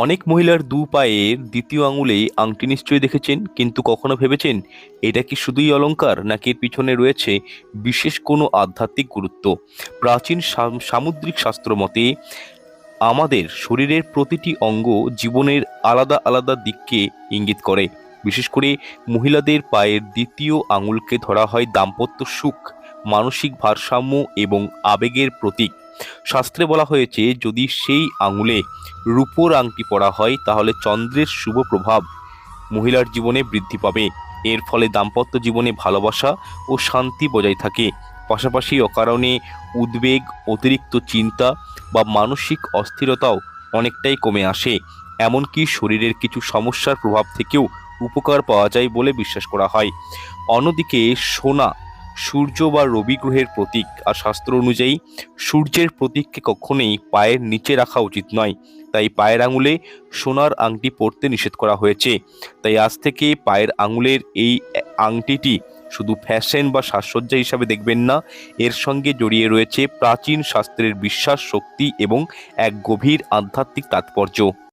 অনেক মহিলার দু পায়ের দ্বিতীয় আঙুলে আংটি নিশ্চয়ই দেখেছেন, কিন্তু কখনো ভেবেছেন এটা কি শুধুই অলংকার, নাকি এর পিছনে রয়েছে বিশেষ কোনো আধ্যাত্মিক গুরুত্ব? প্রাচীন সামুদ্রিক শাস্ত্র মতে আমাদের শরীরের প্রতিটি অঙ্গ জীবনের আলাদা আলাদা দিককে ইঙ্গিত করে। বিশেষ করে মহিলাদের পায়ের দ্বিতীয় আঙুলকে ধরা হয় দাম্পত্য সুখ, মানসিক ভারসাম্য এবং আবেগের প্রতীক। শাস্ত্রে বলা হয়েছে, যদি সেই আঙুলে রূপোর আংটি পরা হয় তাহলে চন্দ্রের শুভ প্রভাব মহিলার জীবনে বৃদ্ধি পাবে। এর ফলে দাম্পত্য জীবনে ভালোবাসা ও শান্তি বজায় থাকে। পাশাপাশি অকারণে উদ্বেগ, অতিরিক্ত চিন্তা বা মানসিক অস্থিরতাও অনেকটাই কমে আসে। এমনকি শরীরের কিছু সমস্যার প্রভাব থেকেও উপকার পাওয়া যায় বলে বিশ্বাস করা হয়। অন্যদিকে সোনা সূর্য বা রবি গ্রহের প্রতীক, আর শাস্ত্র অনুযায়ী সূর্যের প্রতীককে কখনোই পায়ের নিচে রাখা উচিত নয়। তাই পায়ের আঙুলে সোনার আংটি পরতে নিষেধ করা হয়েছে। তাই আজ থেকে পায়ের আঙুলের এই আংটিটি শুধু ফ্যাশন বা সাজসজ্জা হিসাবে দেখবেন না, এর সঙ্গে জড়িয়ে রয়েছে প্রাচীন শাস্ত্রের বিশ্বাস, শক্তি এবং এক গভীর আধ্যাত্মিক তাৎপর্য।